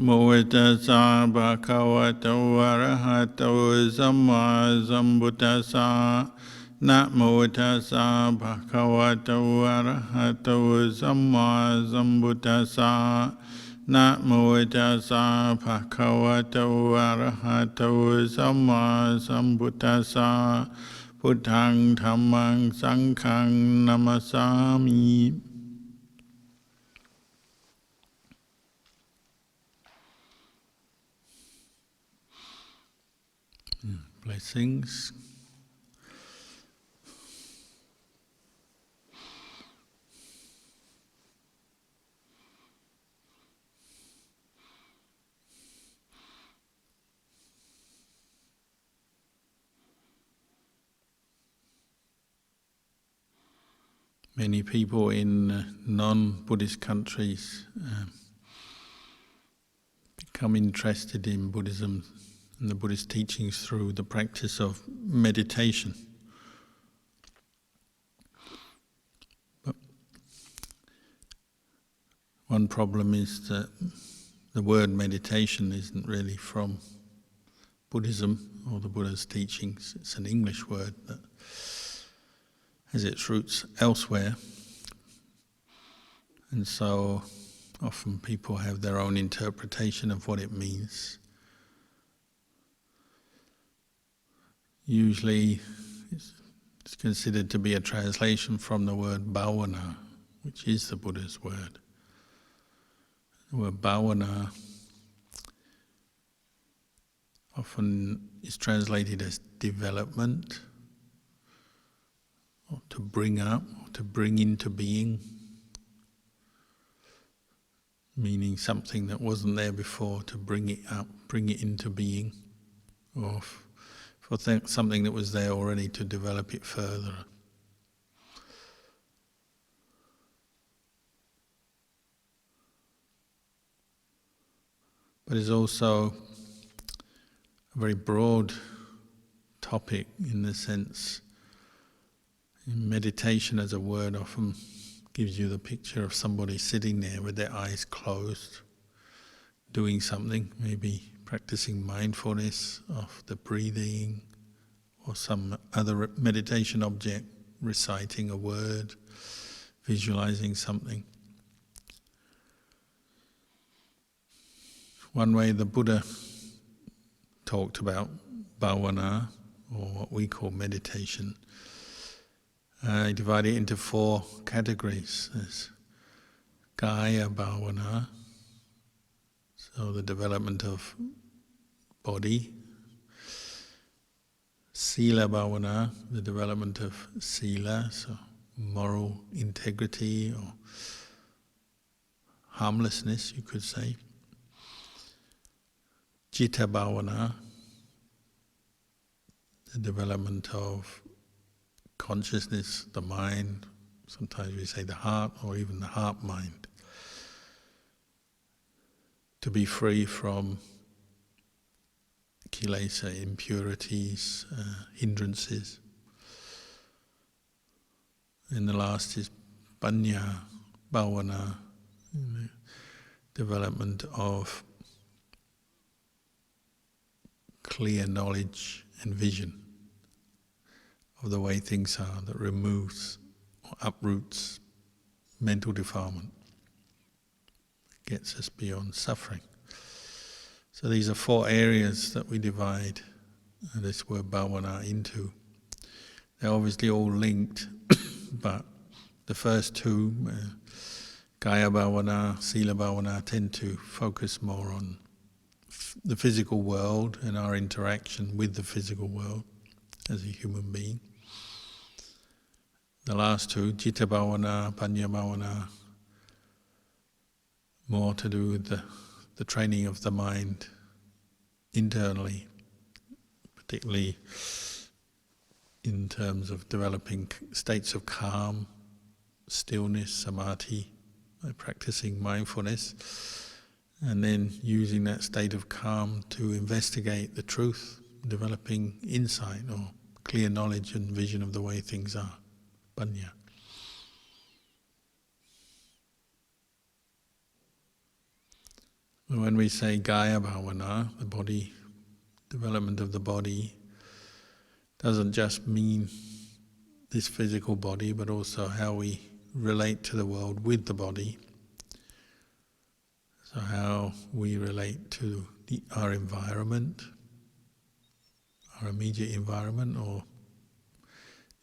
โมตัสสะภะคะวะโตอะระหะโตสัมมาสัมพุทธัสสะนะโมตัสสะภะคะวะโตอะระหะโตสัมมาสัมพุทธัสสะนะโมตัสสะภะคะวะโตอะระหะโตสัมมาสัมพุทธัสสะพุทธังธัมมังสังฆังนะมัสสามิ Blessings. Many people in non-Buddhist countries become interested in Buddhism and the Buddhist teachings through the practice of meditation. But one problem is that the word meditation isn't really from Buddhism or the Buddha's teachings. It's an English word that has its roots elsewhere. And so often people have their own interpretation of what it means. Usually it's considered to be a translation from the word Bhavana, which is the Buddha's word. The word Bhavana often is translated as development, or to bring up, or to bring into being, meaning something that wasn't there before, to bring it up, bring it into being, or for something that was there already to develop it further. But it's also a very broad topic in the sense, meditation as a word often gives you the picture of somebody sitting there with their eyes closed, doing something, maybe practicing mindfulness of the breathing or some other meditation object, reciting a word, visualizing something. One way the Buddha talked about Bhavana, or what we call meditation, he divided it into 4 categories. There's Kaya Bhavana, so the development of body. Sila Bhavana, the development of sila, so moral integrity or harmlessness, you could say. Citta Bhavana, the development of consciousness, the mind, sometimes we say the heart, or even the heart-mind. To be free from kilesa, impurities, hindrances. And the last is Panya Bhavana, development of clear knowledge and vision of the way things are, that removes or uproots mental defilement, gets us beyond suffering. So these are 4 areas that we divide this word Bhavana into. They're obviously all linked, but the first 2, Kaya Bhavana, Sila Bhavana, tend to focus more on the physical world and our interaction with the physical world as a human being. The last 2, Citta Bhavana, Panya Bhavana, more to do with the training of the mind internally, particularly in terms of developing states of calm, stillness, samadhi, by practicing mindfulness, and then using that state of calm to investigate the truth, developing insight or clear knowledge and vision of the way things are, panya. When we say Kaya Bhavana, the body, development of the body, doesn't just mean this physical body, but also how we relate to the world with the body. So how we relate to our environment, our immediate environment, or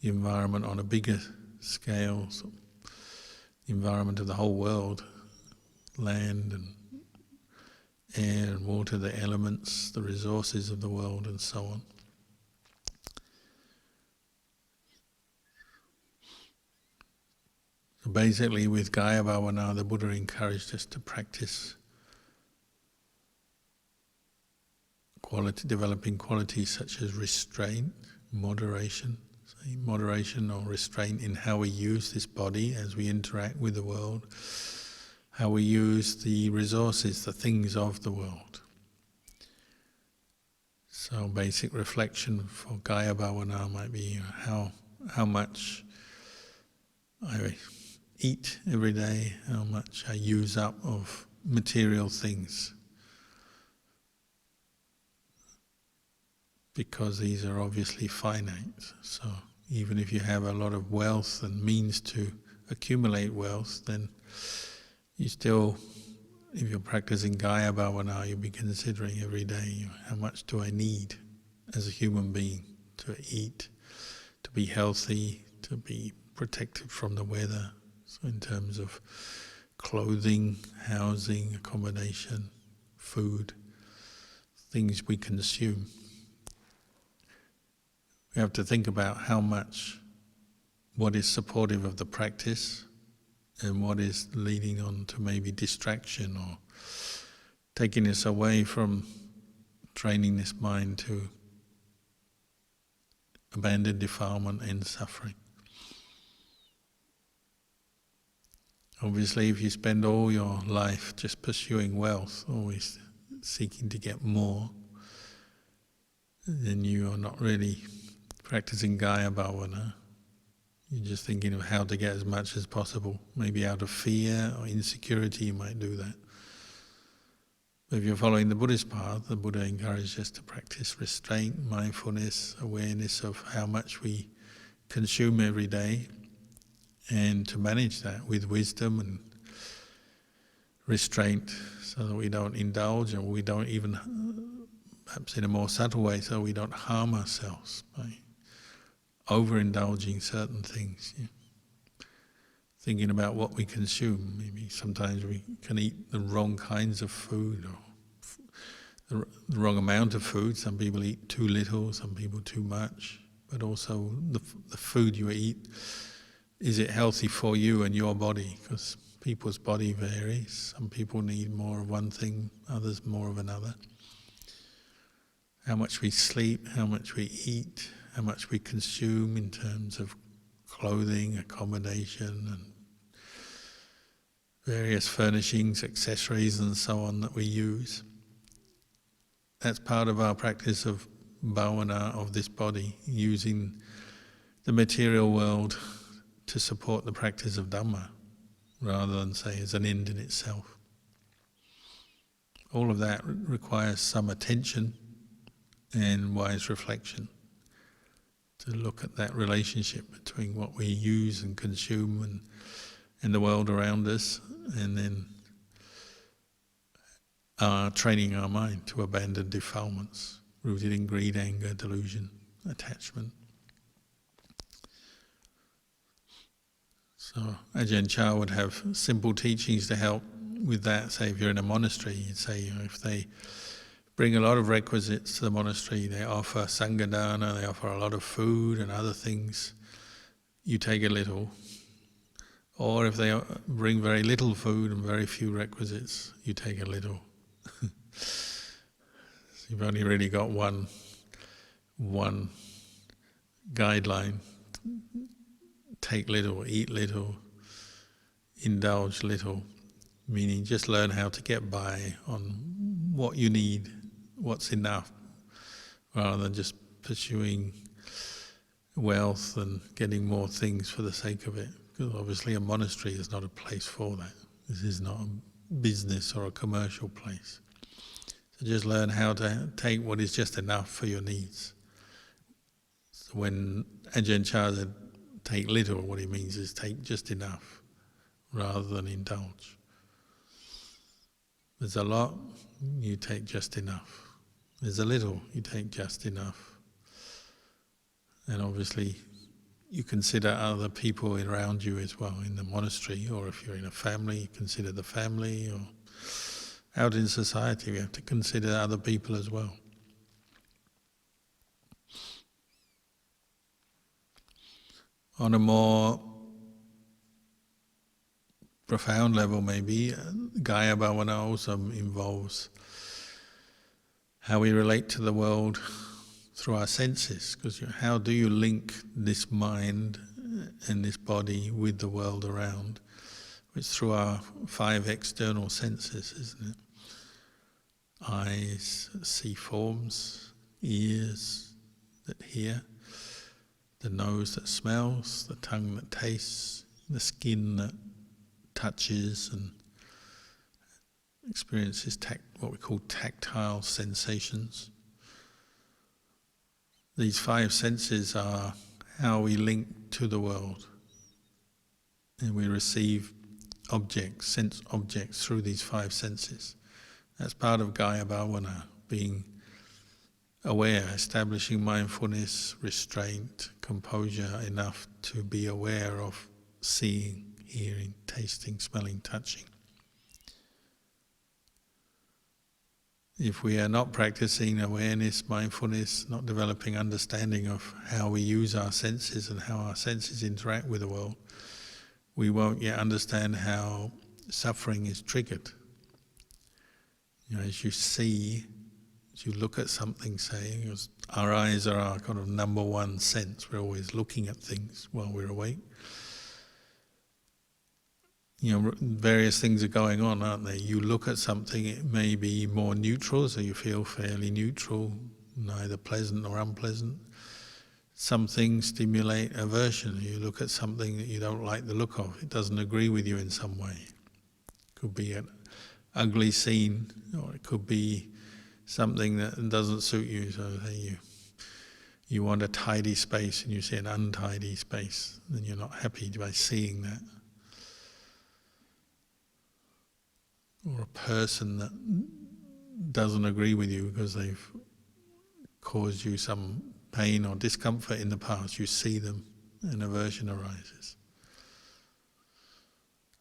the environment on a bigger scale, so the environment of the whole world, land and air and water, the elements, the resources of the world, and so on. So basically, with Kaya Bhavana, the Buddha encouraged us to practice developing qualities such as restraint, moderation, moderation or restraint in how we use this body as we interact with the world, how we use the resources, the things of the world. So basic reflection for Kaya Bhavana might be how much I eat every day, how much I use up of material things. Because these are obviously finite. So even if you have a lot of wealth and means to accumulate wealth, then you still, if you're practicing Kaya Bhavana, you'll be considering every day, how much do I need as a human being to eat, to be healthy, to be protected from the weather. So in terms of clothing, housing, accommodation, food, things we consume. We have to think about what is supportive of the practice and what is leading on to maybe distraction or taking us away from training this mind to abandon defilement and suffering. Obviously, if you spend all your life just pursuing wealth, always seeking to get more, then you are not really practicing Kaya Bhavana. You're just thinking of how to get as much as possible. Maybe out of fear or insecurity you might do that. But if you're following the Buddhist path, the Buddha encouraged us to practice restraint, mindfulness, awareness of how much we consume every day, and to manage that with wisdom and restraint so that we don't indulge, and we don't even, perhaps in a more subtle way, so we don't harm ourselves by overindulging certain things. Yeah. Thinking about what we consume. Maybe sometimes we can eat the wrong kinds of food or the wrong amount of food. Some people eat too little, some people too much. But also the food you eat, is it healthy for you and your body? Because people's body varies. Some people need more of one thing, others more of another. How much we sleep, how much we eat, how much we consume in terms of clothing, accommodation, and various furnishings, accessories and so on that we use. That's part of our practice of bhavana of this body, using the material world to support the practice of Dhamma, rather than say as an end in itself. All of that requires some attention and wise reflection to look at that relationship between what we use and consume and the world around us, and then training our mind to abandon defilements rooted in greed, anger, delusion, attachment. So Ajahn Chah would have simple teachings to help with that. Say if you're in a monastery, you'd say, if they bring a lot of requisites to the monastery, they offer sanghadana, they offer a lot of food and other things, you take a little. Or if they bring very little food and very few requisites, you take a little. So you've only really got one guideline. Take little, eat little, indulge little, meaning just learn how to get by on what you need, what's enough, rather than just pursuing wealth and getting more things for the sake of it. Because obviously a monastery is not a place for that. This is not business or a commercial place. So just learn how to take what is just enough for your needs. So when Ajahn said take little, what he means is take just enough rather than indulge. There's a lot, you take just enough. There's a little, you take just enough. And obviously you consider other people around you as well in the monastery, or if you're in a family, you consider the family, or out in society we have to consider other people as well. On a more profound level maybe, Gaya Bhavana also involves how we relate to the world through our senses, because how do you link this mind and this body with the world around? It's through our 5 external senses, isn't it? Eyes see forms, ears that hear, the nose that smells, the tongue that tastes, the skin that touches and experiences what we call tactile sensations. These 5 senses are how we link to the world, and we receive objects, sense objects through these 5 senses. That's part of Gaya Bhavana, being aware, establishing mindfulness, restraint, composure enough to be aware of seeing, hearing, tasting, smelling, touching. If we are not practicing awareness, mindfulness, not developing understanding of how we use our senses and how our senses interact with the world, we won't yet understand how suffering is triggered. As you see, as you look at something, say, our eyes are our kind of number one sense. We're always looking at things while we're awake. Various things are going on, aren't they? You look at something, it may be more neutral, so you feel fairly neutral, neither pleasant nor unpleasant. Some things stimulate aversion. You look at something that you don't like the look of, it doesn't agree with you in some way. It could be an ugly scene, or it could be something that doesn't suit you. So say you want a tidy space and you see an untidy space, then you're not happy by seeing that. Or a person that doesn't agree with you because they've caused you some pain or discomfort in the past, you see them and aversion arises.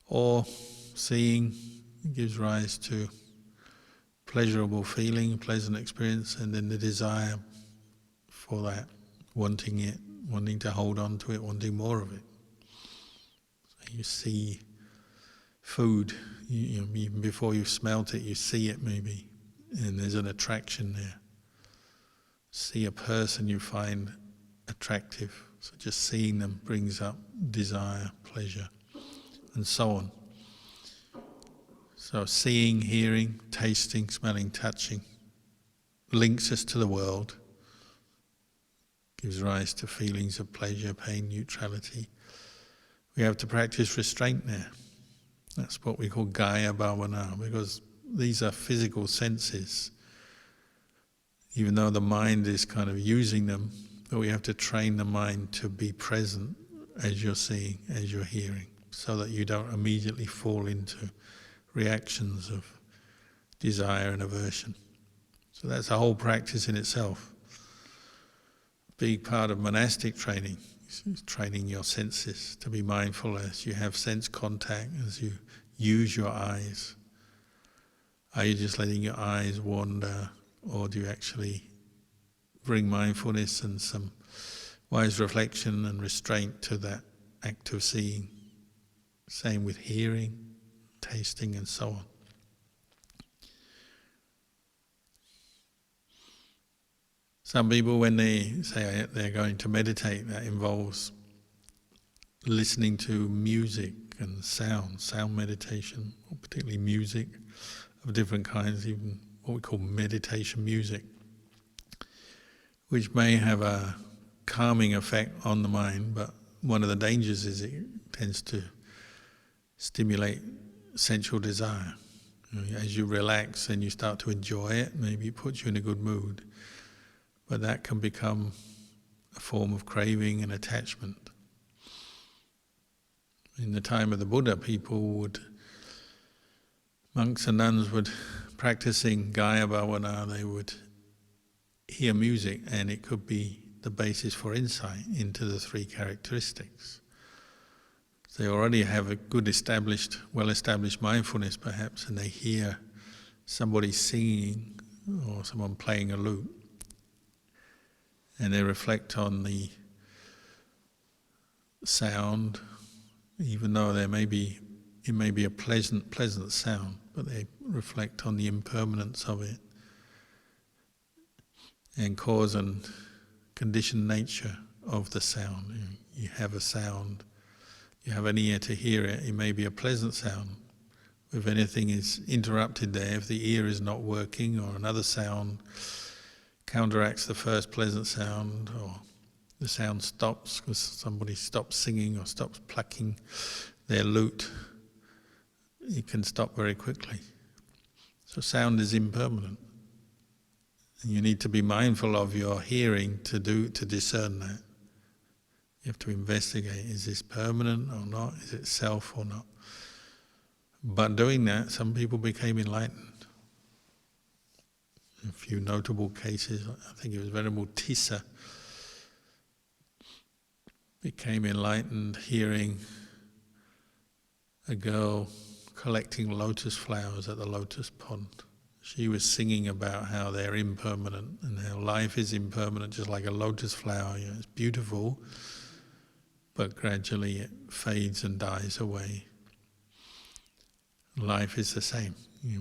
Or seeing gives rise to pleasurable feeling, pleasant experience, and then the desire for that, wanting it, wanting to hold on to it, wanting more of it. So you see food, even before you've smelt it, you see it maybe, and there's an attraction there. See a person you find attractive, so just seeing them brings up desire, pleasure, and so on. So seeing, hearing, tasting, smelling, touching links us to the world, gives rise to feelings of pleasure, pain, neutrality. We have to practice restraint there. That's what we call Gaya Bhavana, because these are physical senses. Even though the mind is kind of using them, but we have to train the mind to be present as you're seeing, as you're hearing, so that you don't immediately fall into reactions of desire and aversion. So that's a whole practice in itself. A big part of monastic training is training your senses to be mindful as you have sense contact, as you use your eyes. Are you just letting your eyes wander, or do you actually bring mindfulness and some wise reflection and restraint to that act of seeing? Same with hearing, tasting, and so on. Some people, when they say they're going to meditate, that involves listening to music and sound meditation, or particularly music of different kinds, even what we call meditation music, which may have a calming effect on the mind, but one of the dangers is it tends to stimulate sensual desire. As you relax and you start to enjoy it, maybe it puts you in a good mood. But that can become a form of craving and attachment. In the time of the Buddha, monks and nuns would, practicing Gaya Bhavana, they would hear music, and it could be the basis for insight into the three characteristics. They already have a good well-established mindfulness perhaps, and they hear somebody singing or someone playing a lute, and they reflect on the sound, even though it may be a pleasant sound, but they reflect on the impermanence of it and cause and conditioned nature of the sound. You have a sound, you have an ear to hear it. It may be a pleasant sound. If anything is interrupted there, if the ear is not working or another sound counteracts the first pleasant sound, or the sound stops because somebody stops singing or stops plucking their lute, it can stop very quickly. So sound is impermanent. And you need to be mindful of your hearing to discern that. You have to investigate, is this permanent or not? Is it self or not? But doing that, some people became enlightened. A few notable cases, I think it was Venerable Tissa became enlightened hearing a girl collecting lotus flowers at the lotus pond. She was singing about how they're impermanent and how life is impermanent, just like a lotus flower. It's beautiful, but gradually it fades and dies away. Life is the same.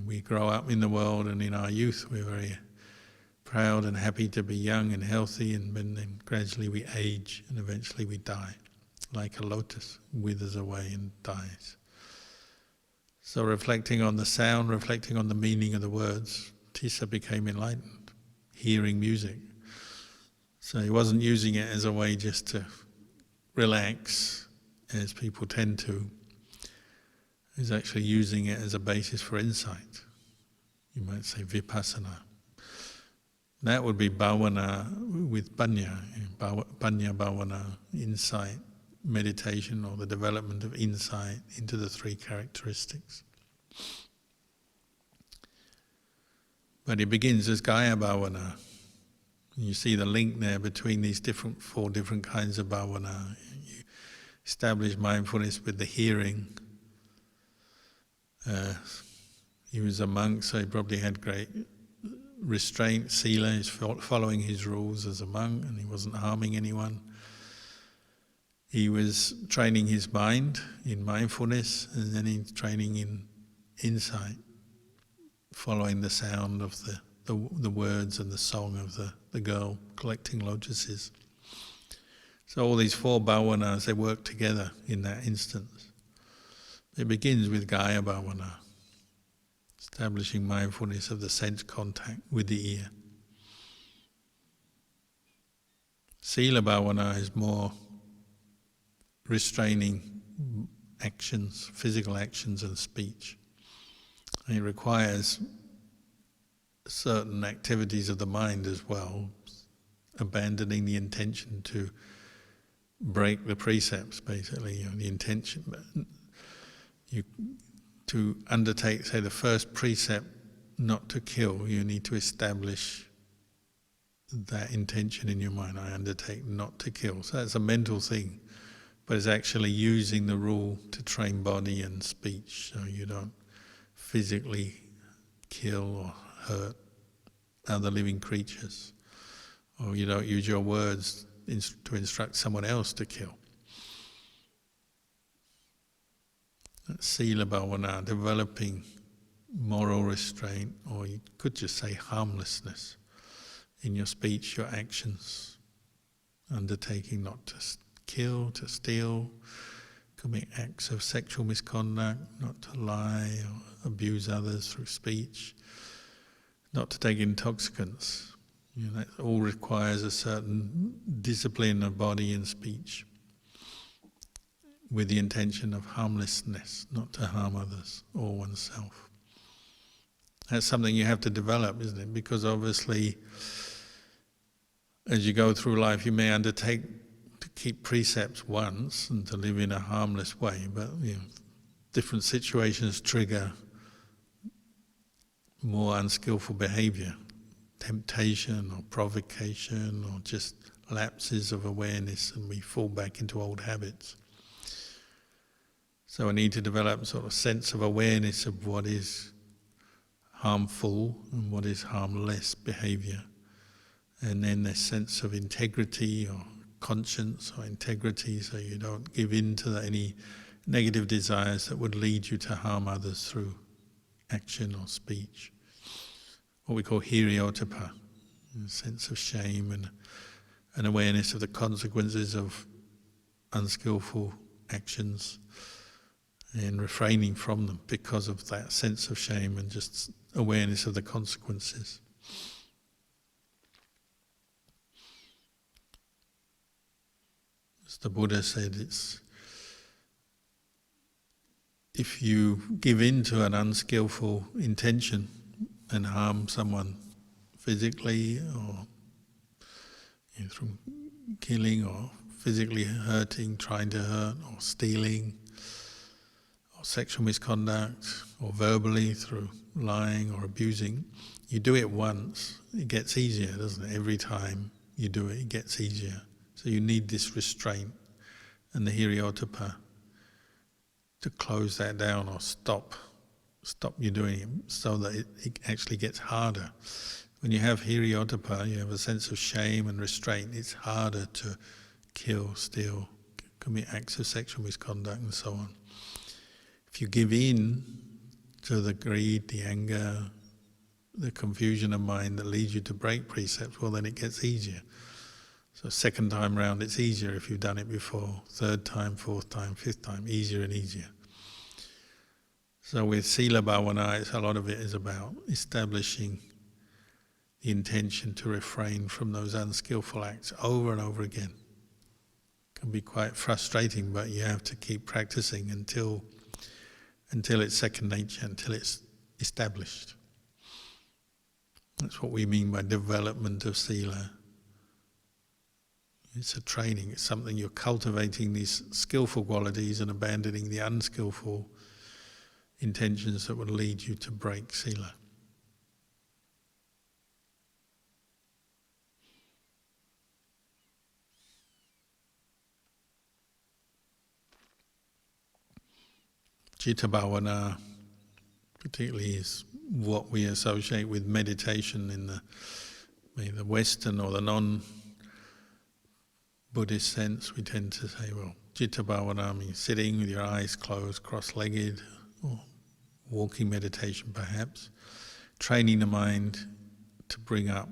We grow up in the world, and in our youth we're very proud and happy to be young and healthy, and then gradually we age and eventually we die. Like a lotus, withers away and dies. So reflecting on the sound, reflecting on the meaning of the words, Tissa became enlightened, hearing music. So he wasn't using it as a way just to relax, as people tend to. He's actually using it as a basis for insight. You might say vipassana. That would be bhavana with panya, panya bhavana, insight, meditation, or the development of insight into the three characteristics. But it begins as Gaya Bhavana. You see the link there between these four different kinds of bhavana. You establish mindfulness with the hearing. He was a monk, so he probably had great restraint, sila. He's following his rules as a monk, and he wasn't harming anyone. He was training his mind in mindfulness, and then he's training in insight, following the sound of the words and the song of the girl collecting lotuses. So all these four bhavanas, they work together in that instance. It begins with Gaya Bhavana, establishing mindfulness of the sense contact with the ear. Sila Bhavana is more restraining actions, physical actions and speech. And it requires certain activities of the mind as well, abandoning the intention to break the precepts, basically. The intention to undertake, say, the first precept, not to kill, you need to establish that intention in your mind. I undertake not to kill. So that's a mental thing. But it's actually using the rule to train body and speech, so you don't physically kill or hurt other living creatures, or you don't use your words to instruct someone else to kill. That's Sila Bhavana, developing moral restraint, or you could just say harmlessness in your speech, your actions, undertaking not to kill, to steal, commit acts of sexual misconduct, not to lie or abuse others through speech, not to take intoxicants. That all requires a certain discipline of body and speech with the intention of harmlessness, not to harm others or oneself. That's something you have to develop, isn't it? Because obviously, as you go through life, you may undertake to keep precepts once and to live in a harmless way, but different situations trigger more unskillful behavior, temptation or provocation or just lapses of awareness, and we fall back into old habits. So I need to develop sort of sense of awareness of what is harmful and what is harmless behavior. And then this sense of integrity or conscience or integrity, so you don't give in to any negative desires that would lead you to harm others through action or speech. What we call hiriotapa, a sense of shame and an awareness of the consequences of unskillful actions and refraining from them because of that sense of shame and just awareness of the consequences. As the Buddha said, if you give in to an unskillful intention and harm someone physically or through killing or physically hurting, trying to hurt, or stealing, or sexual misconduct, or verbally through lying or abusing, you do it once, it gets easier, doesn't it? Every time you do it, it gets easier. So you need this restraint and the hiriotapa to close that down or stop you doing it, so that it actually gets harder. When you have hiriotapa, you have a sense of shame and restraint. It's harder to kill, steal, commit acts of sexual misconduct and so on. If you give in to the greed, the anger, the confusion of mind that leads you to break precepts, well then it gets easier. So second time round it's easier if you've done it before. Third time, fourth time, fifth time, easier and easier. So with Sila Bhavana, a lot of it is about establishing the intention to refrain from those unskillful acts over and over again. It can be quite frustrating, but you have to keep practicing until it's second nature, until it's established. That's what we mean by development of Sila. It's a training, it's something you're cultivating these skillful qualities and abandoning the unskillful intentions that would lead you to break Sila. Citta Bhavana particularly is what we associate with meditation in the Western or the non-Buddhist sense. We tend to say, well, Citta Bhavana means sitting with your eyes closed, cross-legged, or walking meditation perhaps, training the mind to bring up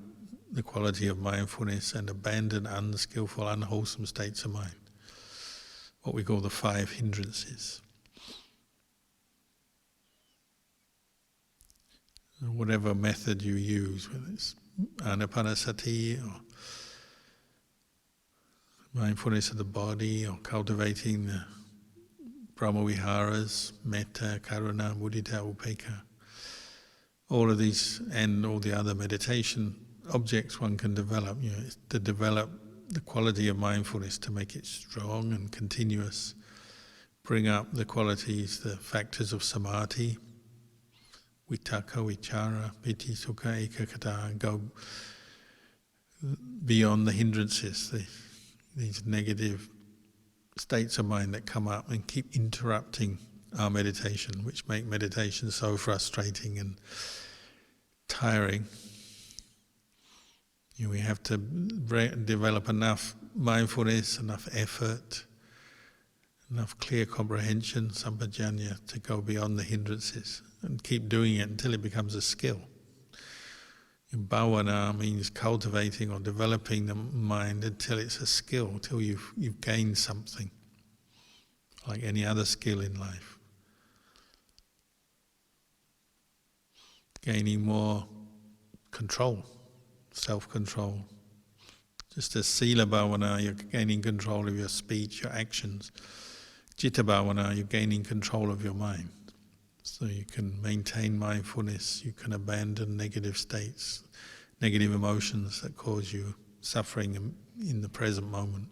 the quality of mindfulness and abandon unskillful, unwholesome states of mind, what we call the 5 hindrances. Whatever method you use, whether it's anapanasati or mindfulness of the body or cultivating the Brahmaviharas, metta, karuna, mudita, upekkha, all of these and all the other meditation objects one can develop, to develop the quality of mindfulness, to make it strong and continuous, bring up the qualities, the factors of samadhi, vitakka, vichara, piti, sukha, ekaggata, and go beyond the hindrances, these negative states of mind that come up and keep interrupting our meditation, which make meditation so frustrating and tiring. We have to develop enough mindfulness, enough effort, enough clear comprehension, sampajanya, to go beyond the hindrances and keep doing it until it becomes a skill. Bhavana means cultivating or developing the mind until it's a skill, until you've gained something, like any other skill in life. Gaining more control, self-control. Just as Sila Bhavana, you're gaining control of your speech, your actions. Citta Bhavana, you're gaining control of your mind. So you can maintain mindfulness, you can abandon negative states, negative emotions that cause you suffering in the present moment.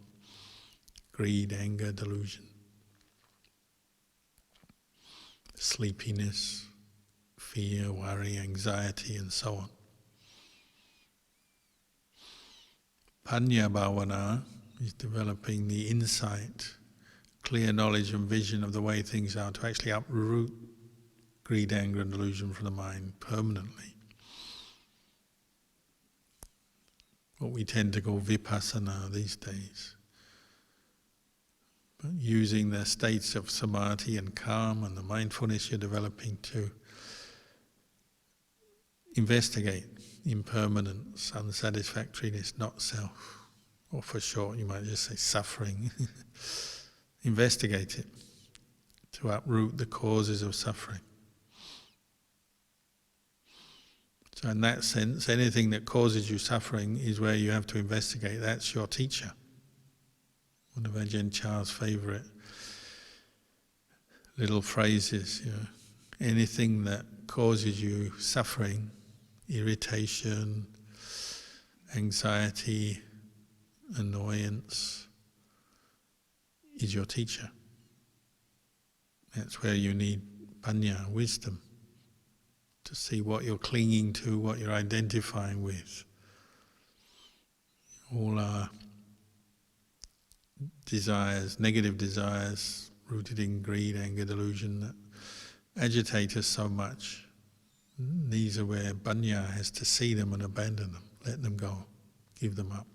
Greed, anger, delusion, sleepiness, fear, worry, anxiety, and so on. Panya Bhavana is developing the insight, clear knowledge and vision of the way things are to actually uproot greed, anger and delusion from the mind permanently. What we tend to call vipassana these days. But using the states of samadhi and calm and the mindfulness you're developing to investigate impermanence, unsatisfactoriness, not self. Or for short, you might just say suffering. Investigate it to uproot the causes of suffering. So in that sense, anything that causes you suffering is where you have to investigate. That's your teacher. One of Ajahn Chah's favourite little phrases, anything that causes you suffering, irritation, anxiety, annoyance, is your teacher. That's where you need panya, wisdom, to see what you're clinging to, what you're identifying with. All our desires, negative desires, rooted in greed, anger, delusion, that agitate us so much. These are where panya has to see them and abandon them, let them go, give them up.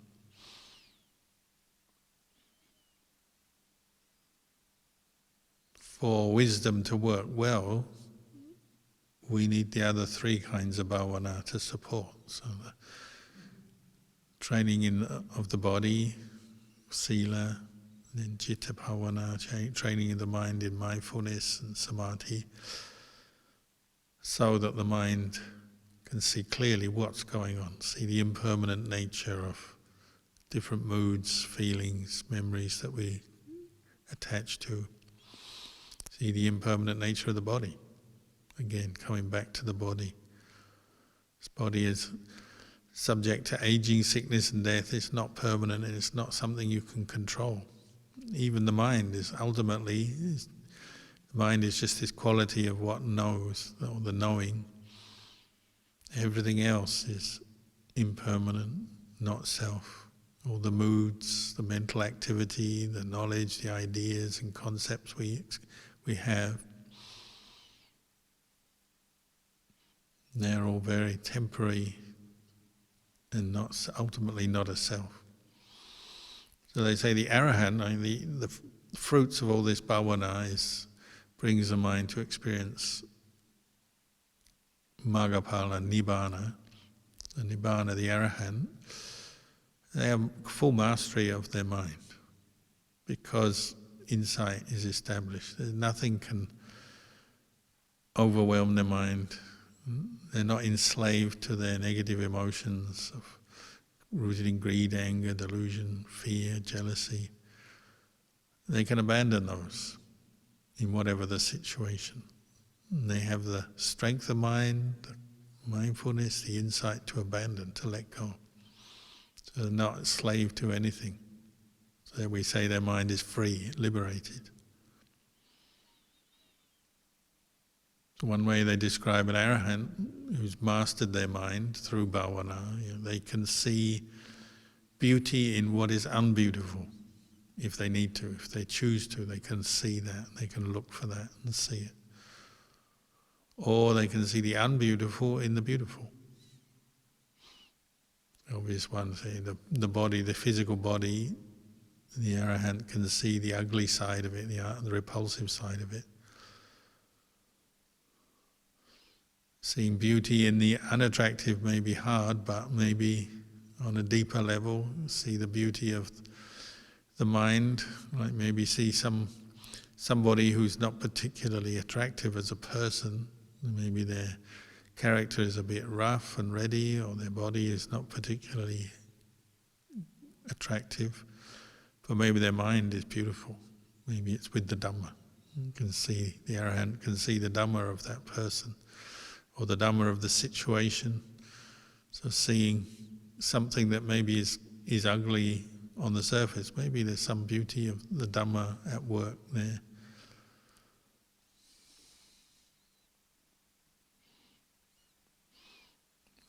For wisdom to work well, we need the other three kinds of bhavana to support. So the training of the body, sila, then citta bhavana, training of the mind in mindfulness and samadhi, so that the mind can see clearly what's going on, see the impermanent nature of different moods, feelings, memories that we attach to, see the impermanent nature of the body. Again, coming back to the body. This body is subject to aging, sickness and death. It's not permanent and it's not something you can control. Even the mind is ultimately, the mind is just this quality of what knows, or the knowing. Everything else is impermanent, not self. All the moods, the mental activity, the knowledge, the ideas and concepts we have, they're all very temporary and ultimately not a self. So they say the arahant, the fruits of all this bhavana brings the mind to experience Maggaphala, Nibbana. The Nibbana, the arahant, they have full mastery of their mind because insight is established. Nothing can overwhelm their mind. They're not enslaved to their negative emotions of rooted in greed, anger, delusion, fear, jealousy. They can abandon those in whatever the situation. And they have the strength of mind, the mindfulness, the insight to abandon, to let go. So they're not a slave to anything. So we say their mind is free, liberated. One way they describe an arahant who's mastered their mind through bhavana, they can see beauty in what is unbeautiful if they need to, if they choose to, they can see that, they can look for that and see it. Or they can see the unbeautiful in the beautiful. The obvious one, say the body, the physical body, the arahant can see the ugly side of it, the repulsive side of it. Seeing beauty in the unattractive may be hard, but maybe on a deeper level, see the beauty of the mind, like maybe see somebody who's not particularly attractive as a person, maybe their character is a bit rough and ready, or their body is not particularly attractive, but maybe their mind is beautiful. Maybe it's with the Dhamma. You can see, the Arahant can see the Dhamma of that person, or the Dhamma of the situation. So seeing something that maybe is ugly on the surface, maybe there's some beauty of the Dhamma at work there.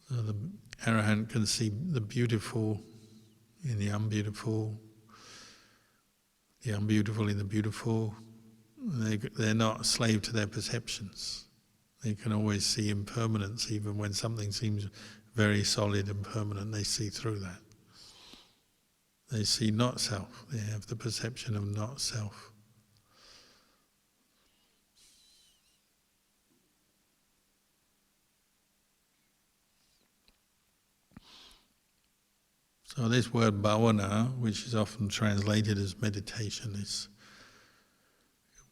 So the Arahant can see the beautiful in the unbeautiful in the beautiful. They're not a slave to their perceptions. They can always see impermanence, even when something seems very solid and permanent. They see through that. They see not self. They have the perception of not self. So this word bhavana, which is often translated as meditation, is,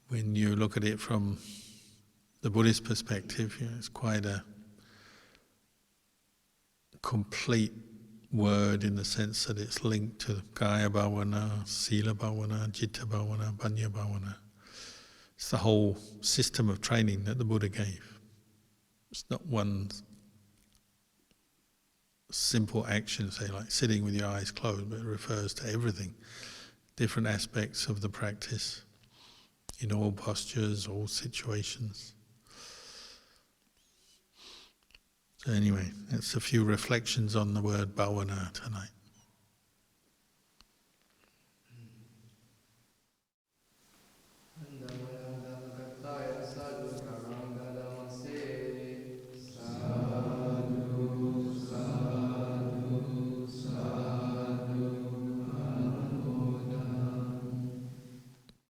when you look at it from the Buddhist perspective, it's quite a complete word in the sense that it's linked to kaya bhavana, sila bhavana, citta bhavana, panya bhavana. It's the whole system of training that the Buddha gave. It's not one simple action, say like sitting with your eyes closed, but it refers to everything, different aspects of the practice, in all postures, all situations. So anyway, that's a few reflections on the word bhavana tonight.